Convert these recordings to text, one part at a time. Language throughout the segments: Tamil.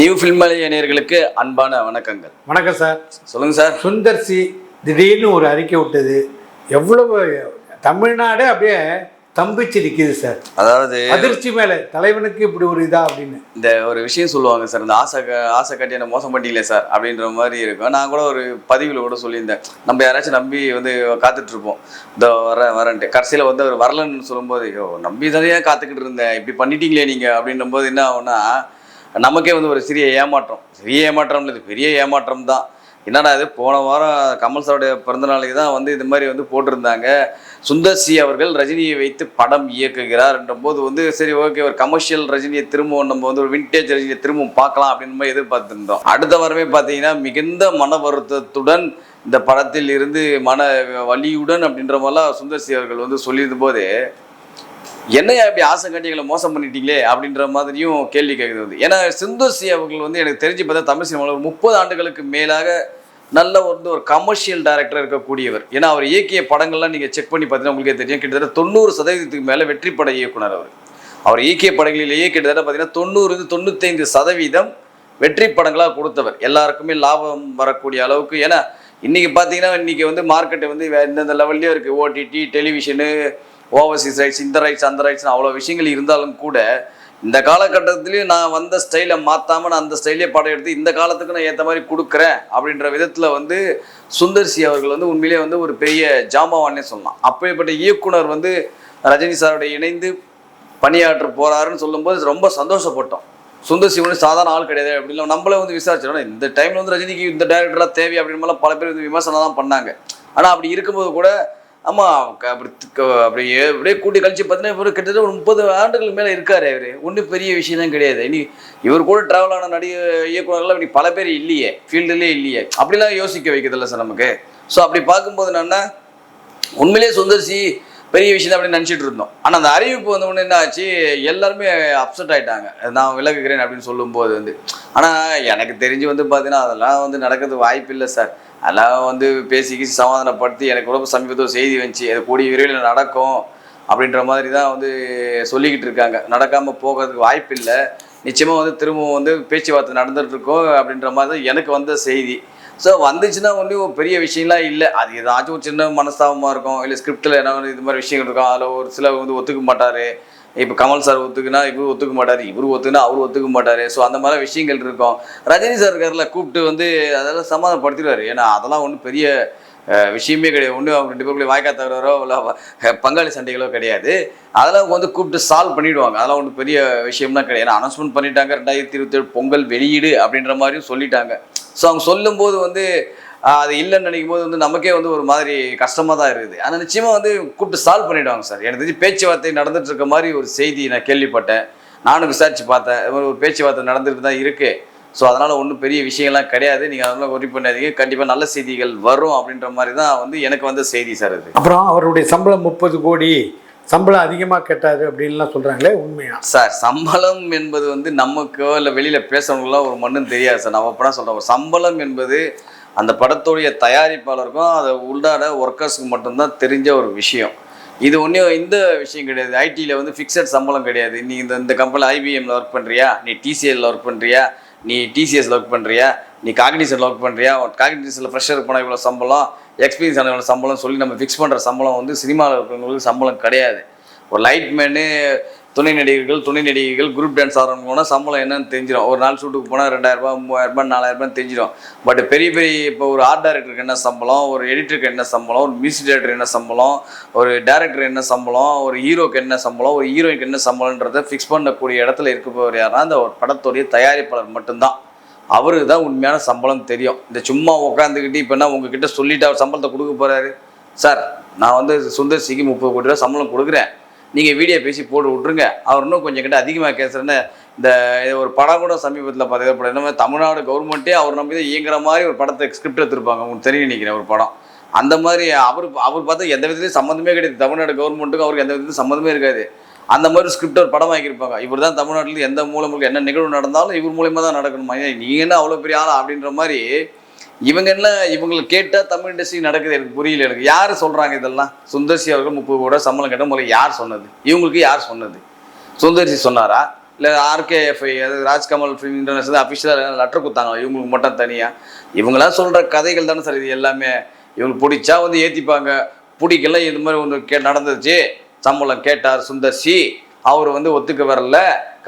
நியூ ஃபில்மலைய நேயர்களுக்கு அன்பான வணக்கங்கள். வணக்கம் சார். சொல்லுங்க சார். சுந்தர் சி திடீர்னு ஒரு அறிக்கை விட்டது. எவ்வளவு தமிழ்நாடு அப்படியே தம்பிச்சு நிற்கிது சார். அதாவது அதிர்ச்சி மேலே தலைவனுக்கு இப்படி ஒரு இதா அப்படின்னு இந்த ஒரு விஷயம் சொல்லுவாங்க சார். இந்த ஆசை காட்டி என்ன மோசம் பண்ணிக்கல சார் அப்படின்ற மாதிரி இருக்கும். நான் கூட ஒரு பதிவில் கூட சொல்லியிருந்தேன், நம்ம யாராச்சும் நம்பி வந்து காத்துட்டு இருப்போம், இந்த வரேன்ட்டு. கடைசியில் வந்து அவர் வரலன்னு சொல்லும்போது, ஐயோ நம்பி தானே காத்துக்கிட்டு இருந்தேன், இப்படி பண்ணிட்டீங்களே நீங்கள் அப்படின்னும் போது என்ன ஆகும்னா, நமக்கே வந்து ஒரு சிறிய ஏமாற்றம் இல்லை, பெரிய ஏமாற்றம் தான். என்னடா இது, போன வாரம் கமல் சாருடைய பிறந்தநாளைக்கு தான் வந்து இது மாதிரி வந்து போட்டிருந்தாங்க, சுந்தர் சி அவர்கள் ரஜினியை வைத்து படம் இயக்குகிறார் என்ற போது வந்து சரி ஓகே, ஒரு கமர்ஷியல் ரஜினியை திரும்பவும் நம்ம வந்து ஒரு விண்டேஜ் ரஜினியை திரும்பவும் பார்க்கலாம் அப்படின்னு மாதிரி எதிர்பார்த்துருந்தோம். அடுத்த வாரமே பார்த்தீங்கன்னா மிகுந்த மன வருத்தத்துடன் இந்த படத்தில் இருந்து மன வலியுடன் அப்படின்ற மாதிரிலாம் சுந்தர் சி அவர்கள் வந்து சொல்லியிருந்த போது, என்னையா இப்படி ஆசை காட்டிகளை மோசம் பண்ணிட்டீங்களே அப்படின்ற மாதிரியும் கேள்வி கேட்குறது. ஏன்னா சுந்தர் சி அவர்கள் வந்து எனக்கு தெரிஞ்சு பார்த்தா தமிழ் சினிமாவில் ஒரு 30 ஆண்டுகளுக்கு மேலாக நல்ல வந்து ஒரு கமர்ஷியல் டைரக்டர் இருக்கக்கூடியவர். ஏன்னா அவர் இயக்கிய படங்கள்லாம் நீங்கள் செக் பண்ணி பார்த்தீங்கன்னா உங்களுக்கே தெரியும், கிட்டத்தட்ட 90% மேலே வெற்றி பட இயக்குனர். அவர் இயக்கிய படங்களிலேயே கிட்டத்தட்ட பார்த்தீங்கன்னா 90-95% வெற்றி படங்களாக கொடுத்தவர், எல்லாருக்குமே லாபம் வரக்கூடிய அளவுக்கு. ஏன்னா இன்றைக்கி பார்த்தீங்கன்னா இன்றைக்கி வந்து மார்க்கெட்டு வந்து எந்தெந்த லெவல்லையும் இருக்குது, ஓடிடி, டெலிவிஷனு, ஓவர்சீஸ் ரைட்ஸ், இந்த ரைட்ஸ் அந்த ரைட்ஸ்னு அவ்வளோ விஷயங்கள் இருந்தாலும் கூட இந்த காலகட்டத்திலையும் நான் வந்த ஸ்டைலை மாற்றாமல் நான் அந்த ஸ்டைலே படம் எடுத்து இந்த காலத்துக்கு நான் ஏற்ற மாதிரி கொடுக்குறேன் அப்படின்ற விதத்தில் வந்து சுந்தர் சி அவர்கள் வந்து உண்மையிலே வந்து ஒரு பெரிய ஜாம்பவானே சொல்லலாம். அப்படிப்பட்ட இயக்குனர் வந்து ரஜினி சாரோடைய இணைந்து பணியாற்ற போகிறாருன்னு சொல்லும்போது ரொம்ப சந்தோஷப்பட்டோம். சுந்தர் சி வந்து சாதாரண ஆள் கிடையாது அப்படின்னு நம்மளே வந்து விசாரிச்சோம். இந்த டைமில் வந்து ரஜினிக்கு இந்த டைரக்டராக தேவை அப்படின்னு மாதிரிலாம் பல பேர் வந்து விமர்சனம் தான் பண்ணாங்க. ஆனால் அப்படி இருக்கும்போது கூட ஆமாம் அப்படியே கூட்டி கழிச்சு பார்த்தீங்கன்னா இவர் கிட்டத்தட்ட ஒரு 30 ஆண்டுகளுக்கு மேலே இருக்கார். இவர் ஒன்றும் பெரிய விஷயம்லாம் கிடையாது. இனி இவர் கூட ட்ராவல் ஆன இயக்குநர்கள்லாம் இன்னைக்கு பல பேர் இல்லையே, ஃபீல்டுலேயே இல்லையே, அப்படிலாம் யோசிக்க வைக்கிறதில்ல சார் நமக்கு. ஸோ அப்படி பார்க்கும்போது என்னன்னா உண்மையிலேயே சுந்தர் சி பெரிய விஷயம் தான் அப்படின்னு நினச்சிட்டு இருந்தோம். ஆனால் அந்த அறிவிப்பு வந்த உடனே என்ன ஆச்சு, எல்லாருமே அப்செட் ஆகிட்டாங்க, நான் விலகுகிறேன் அப்படின்னு சொல்லும்போது வந்து. ஆனால் எனக்கு தெரிஞ்சு வந்து பார்த்தீங்கன்னா அதெல்லாம் வந்து நடக்கிறது வாய்ப்பு இல்லை சார். அதெல்லாம் வந்து பேசி சமாதானப்படுத்தி எனக்கு ரொம்ப சமீபத்தில் செய்தி வந்துச்சு, அது கூடிய விரைவில் நடக்கும் அப்படின்ற மாதிரி தான் வந்து சொல்லிக்கிட்டு இருக்காங்க. நடக்காமல் போகிறதுக்கு வாய்ப்பு இல்லை, நிச்சயமாக வந்து திரும்பவும் வந்து பேச்சுவார்த்தை நடந்துகிட்ருக்கோம் அப்படின்ற மாதிரி தான் எனக்கு வந்த செய்தி. ஸோ வந்துச்சுன்னா ஒன்றும் பெரிய விஷயம்லாம் இல்லை, அது ஏதாச்சும் ஒரு சின்ன மனஸ்தாபமாக இருக்கும், இல்லை ஸ்கிரிப்டில் என்ன இது மாதிரி விஷயங்கள் இருக்கும், அதில் ஒரு சில வந்து ஒத்துக்க மாட்டார். இப்போ கமல் சார் ஒத்துக்குனா இவர் ஒத்துக்க மாட்டார், இவர் ஒத்துக்குனா அவர் ஒத்துக்க மாட்டார். ஸோ அந்த மாதிரி விஷயங்கள் இருக்கும். ரஜினி சார் இருக்கார்ல, கூப்பிட்டு வந்து அதெல்லாம் சமாதானப்படுத்திடுவார். ஏன்னா அதெல்லாம் ஒன்றும் பெரிய விஷயமே கிடையாது. ஒன்றும் அவங்க 2 பேருக்குள்ளே வாய்க்கா தகராறோ இல்லை பங்காளி சண்டைகளோ கிடையாது. அதெல்லாம் வந்து கூப்பிட்டு சால்வ் பண்ணிவிடுவாங்க. அதெல்லாம் ஒன்றும் பெரிய விஷயம்லாம் கிடையாது. ஏன்னா அனௌன்ஸ்மெண்ட் பண்ணிட்டாங்க, 2027 பொங்கல் வெளியீடு அப்படின்ற மாதிரியும் சொல்லிட்டாங்க. ஸோ அவங்க சொல்லும்போது வந்து அது இல்லைன்னு நினைக்கும் போது வந்து நமக்கே வந்து ஒரு மாதிரி கஷ்டமாக தான் இருக்குது. ஆனால் நிச்சயமாக வந்து கூப்பிட்டு சால்வ் பண்ணிவிடுவாங்க சார். எனக்கு தெரிஞ்சு பேச்சுவார்த்தை நடந்துட்டு இருக்க மாதிரி ஒரு செய்தி நான் கேள்விப்பட்டேன், நானும் விசாரித்து பார்த்தேன். இது மாதிரி ஒரு பேச்சுவார்த்தை நடந்துட்டு தான் இருக்குது. ஸோ அதனால் ஒன்றும் பெரிய விஷயங்கள்லாம் கிடையாது, நீங்கள் அதெல்லாம் ஒரி பண்ணாதீங்க, கண்டிப்பாக நல்ல செய்திகள் வரும் அப்படின்ற மாதிரி தான் வந்து எனக்கு வந்த செய்தி சார் அது. அப்புறம் அவருடைய சம்பளம் 30 கோடி சம்பளம் அதிகமாக கேட்டாரு அப்படின்லாம் சொல்கிறாங்களே, உண்மையா சார்? சம்பளம் என்பது வந்து நமக்கோ இல்லை வெளியில் பேசுகிறவங்களாம் ஒரு மண்ணும் தெரியாது சார். நம்ம அப்போ சொல்கிறோம், சம்பளம் என்பது அந்த படத்துடைய தயாரிப்பாளருக்கும் அதை உள்ளாட ஒர்க்கர்ஸுக்கு மட்டும்தான் தெரிஞ்ச ஒரு விஷயம். இது ஒன்றும் இந்த விஷயம் கிடையாது. ஐடியில் வந்து ஃபிக்ஸட் சம்பளம் கிடையாது. நீ இந்த கம்பெனியில் ஐபிஎம்மில் ஒர்க் பண்ணுறியா, நீ டிசிஎல்ல ஒர்க் பண்ணுறியா, நீ டிசிஎஸ்ல ஒர்க் பண்ணுறியா, நீ காக்னிசன்ல ஒர்க் பண்ணுறியா, காக்னிசன்ல ஃப்ரெஷர் போனால் இவ்வளோ சம்பளம், எக்ஸ்பீரியன்ஸ் ஆன இவ்வளோ சம்பளம் சொல்லி நம்ம ஃபிக்ஸ் பண்ணுற சம்பளம் வந்து சினிமாவில் இருக்கிறவங்களுக்கு சம்பளம் கிடையாது. ஒரு லைட்மேனு, துணை நடிகைகள் குரூப் டான்ஸ் ஆடுறவங்க போனால் சம்பளம் என்னன்னு தெரிஞ்சிடும். ஒரு நாள் ஷூட்டுக்கு போனால் 2000 3000 4000 தெரிஞ்சிடும். பட் பெரிய இப்போ ஒரு ஆர்ட் டைரக்டருக்கு என்ன சம்பளம், ஒரு எடிட்டருக்கு என்ன சம்பளம், ஒரு மியூசிக் டைரக்டர் என்ன சம்பளம், ஒரு டைரக்டர் என்ன சம்பளம், ஒரு ஹீரோக்கு என்ன சம்பளம், ஒரு ஹீரோயினுக்கு என்ன சம்பளன்றதை ஃபிக்ஸ் பண்ணக்கூடிய இடத்துல இருக்கப்போவர் யாருன்னா அந்த ஒரு படத்துடைய தயாரிப்பாளர் மட்டும்தான். அவருக்கு தான் உண்மையான சம்பளம் தெரியும். இந்த சும்மா உட்காந்துக்கிட்டு இப்போ என்ன உங்ககிட்ட சொல்லிவிட்டு அவர் சம்பளத்தை கொடுக்க போகிறாரு, சார் நான் வந்து சுந்தர் சிக்கு 30 கோடி ரூபா சம்பளம் கொடுக்குறேன், நீங்கள் வீடியோ பேசி போட்டு விட்ருங்க, அவர் இன்னும் கொஞ்சம் கிட்ட அதிகமாக கேட்குறேன்னு. இந்த ஒரு படம் கூட சமீபத்தில் பார்த்தீங்கன்னா என்ன தமிழ்நாடு கவர்மெண்ட்டே அவர் நம்பி தான் இயங்குற மாதிரி ஒரு படத்தை ஸ்கிரிப்ட் எடுத்துருப்பாங்க, உங்களுக்கு தெரியும் நினைக்கிறேன். ஒரு படம் அந்த மாதிரி அவர் பார்த்தா எந்த விதத்துலையும் சம்மந்தமே கிடையாது, தமிழ்நாடு கவர்மெண்ட்டுக்கும் அவருக்கு எந்த விதத்துலையும் சம்மந்தமே இருக்காது. அந்த மாதிரி ஸ்கிரிப்ட் ஒரு படம் வாங்கியிருப்பாங்க. இவர் தான் தமிழ்நாட்டில் எந்த மூலமுக்கு என்ன நிகழ்வு நடந்தாலும் இவர் மூலயமா தான் நடக்கணுமா, நீங்கள் என்ன அவ்வளோ பெரிய ஆளா அப்படின்ற மாதிரி இவங்க என்ன இவங்களை கேட்டால் தமிழ் இண்டஸ்ட்ரி நடக்குது. எனக்கு புரியல. எனக்கு யார் சொல்கிறாங்க இதெல்லாம்? சுந்தர் சி அவர்கள் 30 கோடி சம்பளம் கேட்டால் முதல்ல யார் சொன்னது? இவங்களுக்கு யார் சொன்னது? சுந்தர் சி சொன்னாரா, இல்லை RKFI அதாவது ராஜ்கமல் ஃபிலிம் இன்டர்நேஷனல் அஃபிஷியலாக லெட்டர் கொடுத்தாங்க இவங்களுக்கு மட்டும் தனியாக. இவங்களாம் சொல்கிற கதைகள் தானே சார் இது எல்லாமே. இவங்களுக்கு பிடிச்சா வந்து ஏற்றிப்பாங்க, பிடிக்கல இது மாதிரி ஒன்று நடந்துச்சு, சம்பளம் கேட்டார் சுந்தர்சி, அவர் வந்து ஒத்துக்க வரல,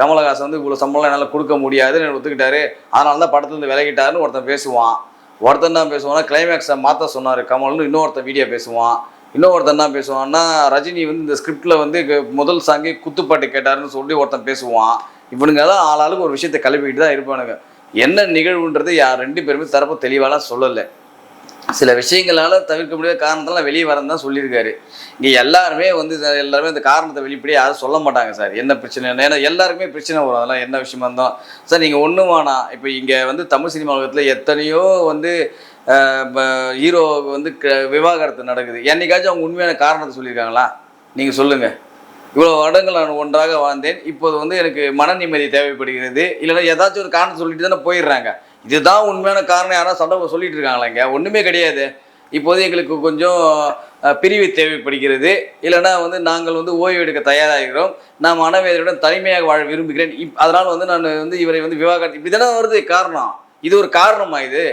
கமலஹாசன் வந்து இவ்வளோ சம்பளம் என்னால் கொடுக்க முடியாதுன்னு ஒத்துக்கிட்டாரு, அதனால தான் படத்துலேருந்து விலகிட்டாருன்னு ஒருத்தன் பேசுவான். ஒருத்தன் தான் பேசுவான்னா கிளைமேக்ஸை மாற்ற சொன்னார் கமல்னு இன்னொருத்தன் வீடியோ பேசுவான். இன்னொருத்தன் என்ன பேசுவான்னா ரஜினி வந்து இந்த ஸ்கிரிப்டில் வந்து முதல் சாங்கே குத்துப்பாட்டு கேட்டாருன்னு சொல்லி ஒருத்தன் பேசுவான். இவனுங்கெல்லாம் ஆளாளுக்கு ஒரு விஷயத்தை கிளப்பிக்கிட்டு தான் இருப்பானுங்க. என்ன நிகழ்வுன்றது யார் 2 பேருமே தரப்பு தெளிவாலாம் சொல்லலை. சில விஷயங்களால் தவிர்க்க முடியாத காரணத்தெல்லாம் வெளியே வரன்னு தான் சொல்லியிருக்காரு. இங்கே எல்லாருமே வந்து எல்லாருமே இந்த காரணத்தை வெளிப்படையே யாரும் சொல்ல மாட்டாங்க சார் என்ன பிரச்சனை. ஏன்னா எல்லாருக்குமே பிரச்சனை வரும், அதெல்லாம் என்ன விஷயமா இருந்தாலும். சார் நீங்கள் ஒன்றும் வேணாம், இப்போ இங்கே வந்து தமிழ் சினிமா உலகத்தில் எத்தனையோ வந்து ஹீரோ வந்து விவாகரத்து நடக்குது. என்னைக்காச்சும் அவங்க உண்மையான காரணத்தை சொல்லியிருக்காங்களா? நீங்கள் சொல்லுங்கள். இவ்வளோ வருடங்கள் நான் ஒன்றாக வாழ்ந்தேன், இப்போது வந்து எனக்கு மன நிம்மதி தேவைப்படுகிறது, இல்லைன்னா ஏதாச்சும் ஒரு காரணத்தை சொல்லிட்டு தானே போயிடுறாங்க. இதுதான் உண்மையான காரணம் யாராவது சண்டை சொல்லிட்டு இருக்காங்களா? இங்கே ஒன்றுமே கிடையாது. இப்போது எங்களுக்கு கொஞ்சம் பிரிவு தேவைப்படுகிறது, இல்லைனா வந்து நாங்கள் வந்து ஓய்வு எடுக்க தயாராகிறோம், நான் மனவேதனையுடன் தனிமையாக வாழ விரும்புகிறேன், அதனால் வந்து நான் வந்து இவரை வந்து விவாகரத்து, இப்படி தானே வருது காரணம். இது ஒரு காரணமா இது?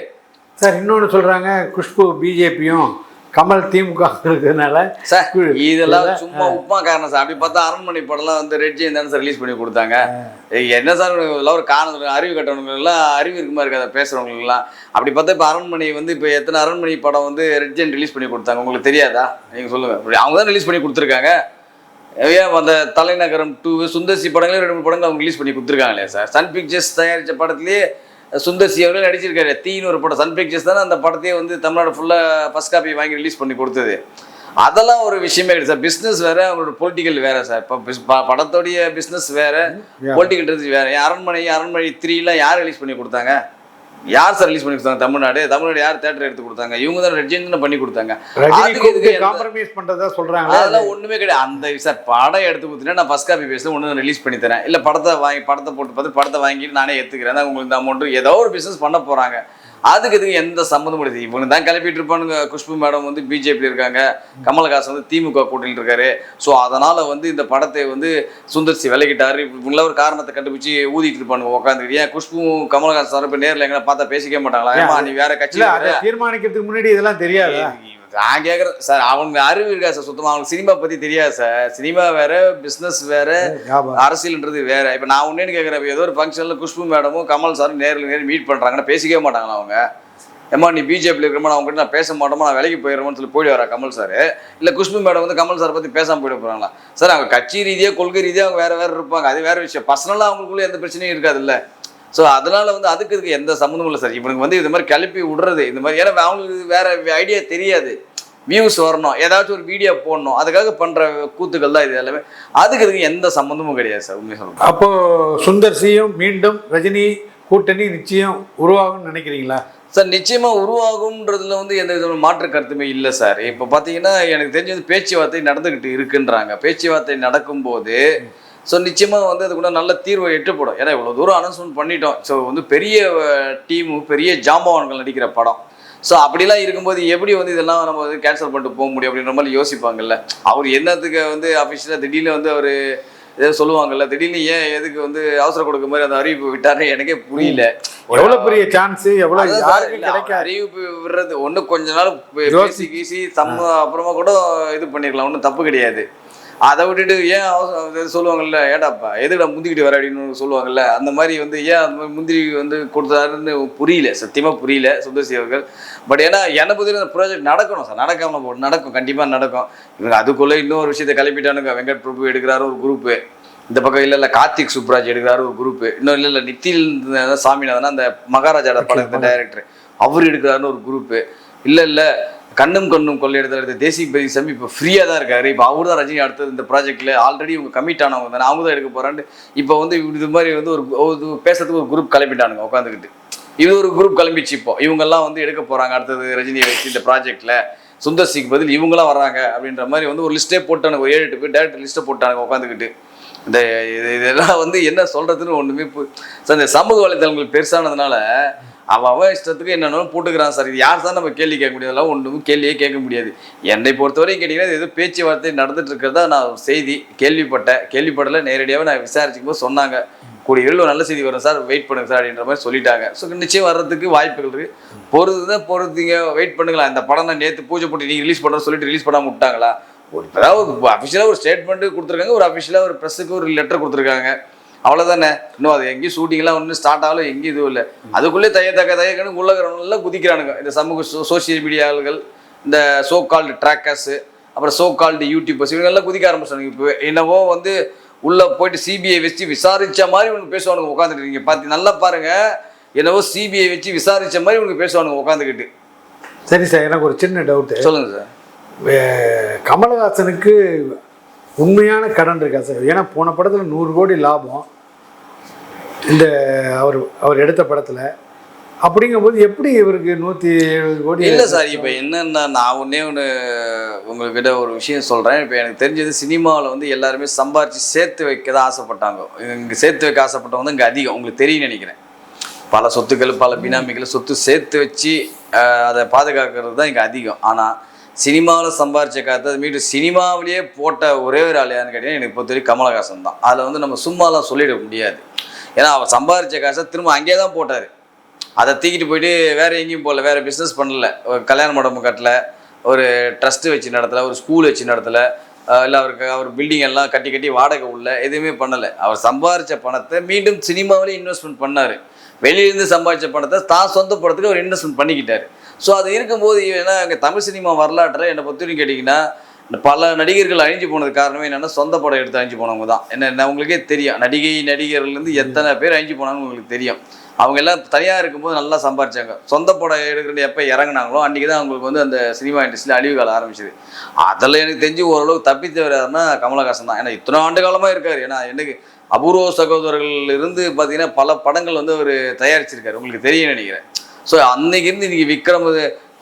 சார் இன்னொன்று சொல்கிறாங்க, குஷ்பு பிஜேபியும் கமல் திமுக இருக்கிறதுனால சார் இதெல்லாம் சும்மா உப்புமா காரணம் சார். அப்படி பார்த்தா அரண்மனை படம்லாம் வந்து ரெட் ஜெயின் தானே சார் ரிலீஸ் பண்ணி கொடுத்தாங்க. என்ன சார் இதெல்லாம் ஒரு காரணம், அறிவு கட்டணவங்களுக்குலாம் அறிவு இருக்குமா இருக்காத பேசுகிறவங்களுக்குலாம். அப்படி பார்த்தா இப்போ அரண்மனை வந்து இப்போ எத்தனை அரண்மனை படம் வந்து ரெட் ஜெயின் ரிலீஸ் பண்ணி கொடுத்தாங்க உங்களுக்கு தெரியாதா? நீங்கள் சொல்லுங்கள். அப்படி அவங்க தான் ரிலீஸ் பண்ணி கொடுத்துருக்காங்க. ஏன் அந்த தலைநகரம் 2 சுந்தர்சி படங்களே 2 படங்கள் அவங்க ரிலீஸ் பண்ணி கொடுத்துருக்காங்களே சார். சன் பிக்சர்ஸ் தயாரித்த படத்துலேயே சுந்தர்சி அவர்களே நடிச்சிருக்காரு. தீன்னு ஒரு படம், சன் பிக்சர்ஸ் தானே அந்த படத்தையே வந்து தமிழ்நாடு ஃபுல்லாக ஃபர்ஸ்ட் காப்பி வாங்கி ரிலீஸ் பண்ணி கொடுத்தது. அதெல்லாம் ஒரு விஷயமே கிடையாது சார். பிஸ்னஸ் வேறு, அவங்களோட பொலிட்டிக்கல் வேறு சார். இப்போ படத்தோடைய பிஸ்னஸ் வேறு, பொலிட்டிக்கல் வேறு. அரண்மனை 3லாம் யார் ரிலீஸ் பண்ணி கொடுத்தாங்க? யார் சார் ரிலீஸ் பண்ணி கொடுத்தாங்க? தமிழ்நாடு யார் தேட்டர் எடுத்து கொடுத்தாங்க? இவங்க தான் ரெட் ஜெயின் பண்ணி கொடுத்தாங்க. காம்ப்ரமைஸ் பண்றதா சொல்றாங்க. அதெல்லாம் ஒண்ணுமே கிடையாது. அந்த சார் படம் எடுத்து கொடுத்தீங்கன்னா நான் ஃபர்ஸ்ட் காப்பி பேசுல ஒன்று ரிலீஸ் பண்ணி தரேன், இல்லை படத்தை போட்டு பார்த்து படத்தை வாங்கிட்டு நானே எடுத்துக்கிறேன், உங்களுக்கு இந்த அமௌண்ட்டு ஏதோ ஒரு பிஸ்னஸ் பண்ண போறாங்க. அதுக்கு இதுக்கு எந்த சம்மந்தம் கிடையாது. இவங்க தான் கிளப்பிட்டு இருப்பானுங்க. குஷ்பு மேடம் வந்து பிஜேபி இருக்காங்க, கமலஹாசன் வந்து திமுக கூட்டணியில் இருக்காரு. ஸோ அதனால வந்து இந்த படத்தை வந்து சுந்தர்சி விலகிட்டாரு, இவங்கள ஒரு காரணத்தை கண்டுபிடிச்சி ஊதிட்டு இருப்பானுங்க உட்காந்துக்கிட்டு. ஏன் குஷ்புவும் கமலஹாசன் சார் இப்போ நேரில் எங்கன்னா பார்த்தா பேசிக்க மாட்டாங்களா? ஏமா நீ வேற கட்சியில் தீர்மானிக்கிறதுக்கு முன்னாடி இதெல்லாம் தெரியாது. நான் கேட்குறேன் சார், அவங்க அறிவு இருக்கா சார்? சுத்தமாக அவங்களுக்கு சினிமா பற்றி தெரியாது சார். சினிமா வேற, பிஸ்னஸ் வேற, அரசியல்ன்றது வேற. இப்போ நான் ஒன்னேன்னு கேட்குறேன், ஏதோ ஒரு ஃபங்க்ஷனில் குஷ்பு மேடமும் கமல் சாரும் நேரில் மீட் பண்ணுறாங்கன்னா பேசிக்கவே மாட்டாங்களா அவங்க? ஏமா நீ பிஜேபியில் இருக்கிறமா நான் உங்ககிட்ட நான் பேச மாட்டோமா, நான் வேலைக்கு போயிடுறோம்னு சொல்லி போயிட்டு வரா கமல் சார்? இல்லை குஷ்பு மேடம் வந்து கமல் சார் பற்றி பேசாமல் போயிட போகிறாங்களா சார்? அவங்க கட்சி ரீதியாக கொள்கை ரீதியாக அவங்க வேறு இருப்பாங்க, அது வேறு விஷயம். பர்சனலாக அவங்களுக்குள்ள எந்த பிரச்சனையும் இருக்காது இல்லை. ஸோ அதனால் வந்து அதுக்கு இதுக்கு எந்த சம்மந்தமும் இல்லை சார். இவனுக்கு வந்து இது மாதிரி கிளப்பி விடுறது இந்த மாதிரி, ஏன்னா அவங்களுக்கு வேறு ஐடியா தெரியாது. வியூஸ் வரணும், ஏதாச்சும் ஒரு வீடியோ போடணும், அதுக்காக பண்ணுற கூத்துக்கள் தான் இது எல்லாமே. அதுக்கு இதுக்கு எந்த சம்மந்தமும் கிடையாது சார் உண்மையை சொல்லுங்கள். அப்போது சுந்தர்சியும் மீண்டும் ரஜினி கூட்டணி நிச்சயம் உருவாகும்னு நினைக்கிறீங்களா சார்? நிச்சயமாக உருவாகும்ன்றதுல வந்து எந்த விதமான மாற்று கருத்துமே இல்லை சார். இப்போ பார்த்தீங்கன்னா எனக்கு தெரிஞ்ச வந்து பேச்சுவார்த்தை நடந்துக்கிட்டு இருக்குன்றாங்க. பேச்சுவார்த்தை நடக்கும்போது ஸோ நிச்சயமாக வந்து அது கூட நல்ல தீர்வை எட்டுப்படும். ஏன்னா இவ்வளோ தூரம் அனௌன்ஸ்மெண்ட் பண்ணிட்டோம். ஸோ வந்து பெரிய டீமு, பெரிய ஜாம்பவான்கள் நடிக்கிற படம். ஸோ அப்படிலாம் இருக்கும்போது எப்படி வந்து இதெல்லாம் நம்ம வந்து கேன்சல் பண்ணிட்டு போக முடியும் அப்படின்ற மாதிரி யோசிப்பாங்கல்ல. அவர் என்னத்துக்கு வந்து அஃபிஷியலாக திடீர்னு வந்து அவர் ஏதோ சொல்லுவாங்கல்ல, திடீர்னு ஏன் எதுக்கு வந்து அவசரம் கொடுக்க மாதிரி அந்த அறிவிப்பு விட்டாருன்னு எனக்கே புரியல. எவ்வளோ பெரிய சான்ஸு, எவ்வளோ கிடைக்க அறிவிப்பு விடுறது ஒன்று கொஞ்ச நாள் பேசி அப்புறமா கூட இது பண்ணிருக்கலாம், ஒன்றும் தப்பு கிடையாது. அதை விட்டுட்டு ஏன் சொல்லுவாங்கல்ல, ஏடாப்பா எதுடா முந்திக்கிட்டு வர அப்படின்னு சொல்லுவாங்கல்ல, அந்த மாதிரி வந்து ஏன் அந்த மாதிரி முந்திரி வந்து கொடுத்தாருன்னு புரியல, சத்தியமாக புரியல சுந்தர்சி அவர்கள். பட் ஏன்னா என்னை பற்றி அந்த ப்ராஜெக்ட் நடக்கணும் சார், நடக்காமல் நடக்கும், கண்டிப்பாக நடக்கும். இவங்க அதுக்குள்ளே இன்னொரு விஷயத்தை கிளப்பிட்டானுங்க. வெங்கட் பிரபு எடுக்கிறாரு ஒரு குரூப்பு, இந்த பக்கம் இல்லை கார்த்திக் சுப்ராஜ் எடுக்கிறாரு ஒரு குரூப்பு, இன்னும் இல்லை நித்தில் சாமிநாதன் அந்த மகாராஜாவோட படத்தை டைரக்டர் அவர் எடுக்கிறாருன்னு ஒரு குரூப்பு, இல்லை கண்ணும் கொள்ளையெடுத்த தேசிகபதி சாமி இப்போ ஃப்ரீயாக தான் இருக்காரு. இப்போ அவர் தான் ரஜினி அடுத்தது இந்த ப்ராஜெக்டில் ஆல்ரெடி இவங்க கமிட் ஆனவங்க தானே, அவங்க தான் எடுக்க போகிறான்னு இப்போ வந்து இது மாதிரி வந்து ஒரு பேசுறதுக்கு ஒரு குரூப் கிளம்பிட்டானுங்க உட்காந்துக்கிட்டு. இது ஒரு குரூப் கிளம்பிச்சு. இப்போ இவங்கெல்லாம் வந்து எடுக்க போகிறாங்க அடுத்தது ரஜினியை வச்சு இந்த ப்ராஜெக்டில், சுந்தர்சிக்கு பதில் இவங்களாம் வர்றாங்க அப்படின்ற மாதிரி வந்து ஒரு லிஸ்ட்டே போட்டானுங்க, ஒரு 7-8 பேர் டேரக்டர் லிஸ்ட்டை போட்டானுங்க உட்காந்துக்கிட்டு. இந்த இதெல்லாம் வந்து என்ன சொல்கிறதுன்னு ஒன்றுமே சார் இந்த சமூக வலைதளங்கள் பெருசானதுனால அவன் இஷ்டத்துக்கு என்னென்ன போட்டுக்கிறான் சார். இது யார் தான் நம்ம கேள்வி கேட்க முடியாதெல்லாம் ஒன்றும் கேள்வியே கேட்க முடியாது. என்னை பொறுத்தவரையும் கேட்டிங்கன்னா இது பேச்சுவார்த்தை நடந்துட்டு இருக்கிறதா நான் செய்தி கேள்விப்படலை. நேரடியாக நான் விசாரிச்சுக்கும் போது சொன்னாங்க கூடிய விரைவில் ஒரு நல்ல செய்தி வரும் சார், வெயிட் பண்ணுங்க சார் அப்படின்ற மாதிரி சொல்லிட்டாங்க. ஸோ நிச்சயம் வர்றதுக்கு வாய்ப்புகள் இருக்குது. பொறுத்தீங்க, வெயிட் பண்ணுங்களா. இந்த படம் நான் நேற்று பூஜை போட்டு நீங்கள் ரிலீஸ் பண்ணுற சொல்லிட்டு ரிலீஸ் பண்ணாமல் விட்டாங்களா? ஒரு இப்போதான் ஒரு அஃபிஷியலாக ஒரு ஸ்டேட்மெண்ட்டு கொடுத்துருக்காங்க, ஒரு அஃபிஷியலாக ஒரு ப்ரெஸ்ஸுக்கு ஒரு லெட்டர் கொடுத்துருக்காங்க, அவ்வளோதானே. இன்னும் அது எங்கேயும் ஷூட்டிங்லாம் ஒன்றும் ஸ்டார்ட் ஆகல, எங்கேயும் இதுவும் இல்லை. அதுக்குள்ளே தயக்கணும் உள்ளகிறவங்களாம் குதிக்கிறானுங்க இந்த சமூக சோசியல் மீடியாக்கள், இந்த சோ கால்டு ட்ராக்கர்ஸு, அப்புறம் சோ கால்டு யூடியூபர்ஸ், இவங்கெல்லாம் குதிக்க ஆரம்பிச்சானுங்க. இப்போ என்னவோ வந்து உள்ளே போயிட்டு சிபிஐ வச்சு விசாரித்த மாதிரி உனக்கு பேசுவானுங்க உட்காந்துட்டு. நீங்கள் பார்த்து நல்லா பாருங்கள், என்னவோ சிபிஐ வச்சு விசாரித்த மாதிரி உனக்கு பேசுவானுங்க உட்காந்துக்கிட்டு. சரி சார், எனக்கு ஒரு சின்ன டவுட்டு. சொல்லுங்கள் சார். கமலஹாசனுக்கு உண்மையான கடன் இருக்கா சார்? ஏன்னா போன படத்தில் 100 கோடி லாபம் இந்த அவர் எடுத்த படத்தில். அப்படிங்கும்போது எப்படி இவருக்கு 170 கோடி? இல்லை சார், இப்போ என்னன்னா நான் ஒன்று உங்கள்கிட்ட ஒரு விஷயம் சொல்கிறேன். இப்போ எனக்கு தெரிஞ்சது சினிமாவில் வந்து எல்லாருமே சம்பாரித்து சேர்த்து வைக்க தான் ஆசைப்பட்டாங்க. இங்கே சேர்த்து வைக்க ஆசைப்பட்டவங்க தான் இங்கே அதிகம். உங்களுக்கு தெரியும் நினைக்கிறேன். பல சொத்துக்கள், பல பினாமிகள் சொத்து சேர்த்து வச்சு அதை பாதுகாக்கிறது தான் இங்கே அதிகம். ஆனால் சினிமாவில் சம்பாரித்த காற்று அது மீண்டும் சினிமாவிலேயே போட்ட ஒரே ஒரு ஆளையான்னு கேட்டீங்கன்னா எனக்கு பொறுத்த வரைக்கும் கமலஹாசன் தான். அதில் வந்து நம்ம சும்மாலாம் சொல்லிட முடியாது. ஏன்னா அவர் சம்பாரித்த காசை திரும்ப அங்கேயே தான் போட்டார். அதை தூக்கிட்டு போயிட்டு வேறு எங்கேயும் போகல, வேறு பிஸ்னஸ் பண்ணல, ஒரு கல்யாண மண்டபம் கட்டலை, ஒரு ட்ரஸ்ட்டு வச்சு நடத்தலை, ஒரு ஸ்கூல் வச்சு நடத்தலை, இல்லை அவர் பில்டிங் எல்லாம் கட்டி வாடகை உள்ள எதுவுமே பண்ணலை. அவர் சம்பாரித்த பணத்தை மீண்டும் சினிமாவிலே இன்வெஸ்ட்மெண்ட் பண்ணார். வெளியிலேருந்து சம்பாதிச்ச பணத்தை தான் சொந்த படத்துக்கு ஒரு இன்வெஸ்ட்மெண்ட் பண்ணிக்கிட்டார். ஸோ அது இருக்கும்போது ஏன்னா அங்கே தமிழ் சினிமா வரலாற்றில் என்னை பொறுத்த வரைக்கும் கேட்டிங்கன்னா பல நடிகர்கள் அழிஞ்சு போனதுக்கு காரணமே என்னென்னா சொந்த படம் எடுத்து அழிஞ்சு போனவங்க தான். என்ன உங்களுக்கே தெரியும், நடிகர்கள்லேருந்து எத்தனை பேர் அழிஞ்சு போனாங்கன்னு உங்களுக்கு தெரியும். அவங்க எல்லாம் தனியாக இருக்கும்போது நல்லா சம்பாரிச்சாங்க. சொந்த படம் எடுக்கிறது எப்போ இறங்கினாங்களோ அன்றைக்கி தான் அவங்களுக்கு வந்து அந்த சினிமா இண்டஸ்ட்ரியில் அழிவு காலம் ஆரம்பிச்சிது. அதில் எனக்கு தெரிஞ்சு ஓரளவுக்கு தப்பித்தவராருன்னா கமலஹாசன் தான். ஏன்னா இத்தனை ஆண்டு காலமாக இருக்கார். ஏன்னா எனக்கு அபூர்வ சகோதரர்கள் இருந்து பார்த்தீங்கன்னா பல படங்கள் வந்து அவர் தயாரிச்சிருக்காரு, உங்களுக்கு தெரியும் நினைக்கிறேன். ஸோ அன்னைக்கு இருந்து இன்றைக்கி விக்ரம்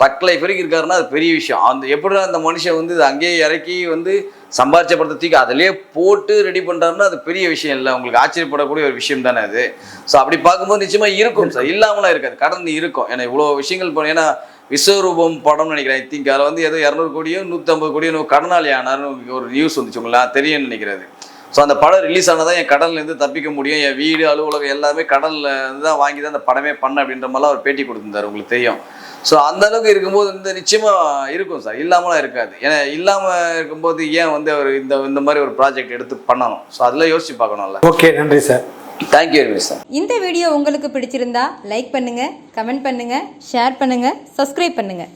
தக் லைஃப் வரைக்கும் இருக்காருன்னா அது பெரிய விஷயம். அந்த எப்படி அந்த மனுஷன் வந்து அங்கேயே இறக்கி வந்து சம்பாரிச்ச படத்தை தூக்கி அதிலே போட்டு ரெடி பண்ணுறாருன்னா அது பெரிய விஷயம் இல்லை, உங்களுக்கு ஆச்சரியப்படக்கூடிய ஒரு விஷயம் தானே அது. ஸோ அப்படி பார்க்கும்போது நிச்சயமாக இருக்கும் சார், இல்லாமலாம் இருக்காது, கடன் இருக்கும். ஏன்னா இவ்வளோ விஷயங்கள் பண்ண, ஏன்னா விஸ்வரூபம் படம்னு நினைக்கிறேன். ஐ திங்க் அதில் வந்து ஏதோ 200 கோடியோ 150 கோடியோ கடனாளி ஆனார்னு ஒரு நியூஸ் வந்துச்சு, உங்களுக்கு தெரியும்னு நினைக்கிறது. ஸோ அந்த படம் ரிலீஸ் ஆனதான் என் கடன்லேருந்து தப்பிக்க முடியும், என் வீடு அலுவலகம் எல்லாமே கடனில் இருந்து தான் வாங்கி தான் அந்த படமே பண்ண அப்படின்ற மாதிரிலாம் அவர் பேட்டி கொடுத்துருந்தார், உங்களுக்கு தெரியும். ஸோ அந்த அளவுக்கு இருக்கும்போது வந்து நிச்சயமாக இருக்கும் சார், இல்லாமலாம் இருக்காது. ஏன்னா இல்லாமல் இருக்கும்போது ஏன் வந்து அவர் இந்த மாதிரி ஒரு ப்ராஜெக்ட் எடுத்து பண்ணணும். ஸோ அதில் யோசிச்சு பார்க்கணும்ல. ஓகே, நன்றி sir. Thank you very much sir. இந்த வீடியோ உங்களுக்கு பிடிச்சிருந்தா லைக் பண்ணுங்கள், கமெண்ட் பண்ணுங்கள், ஷேர் பண்ணுங்கள், சப்ஸ்கிரைப் பண்ணுங்கள்.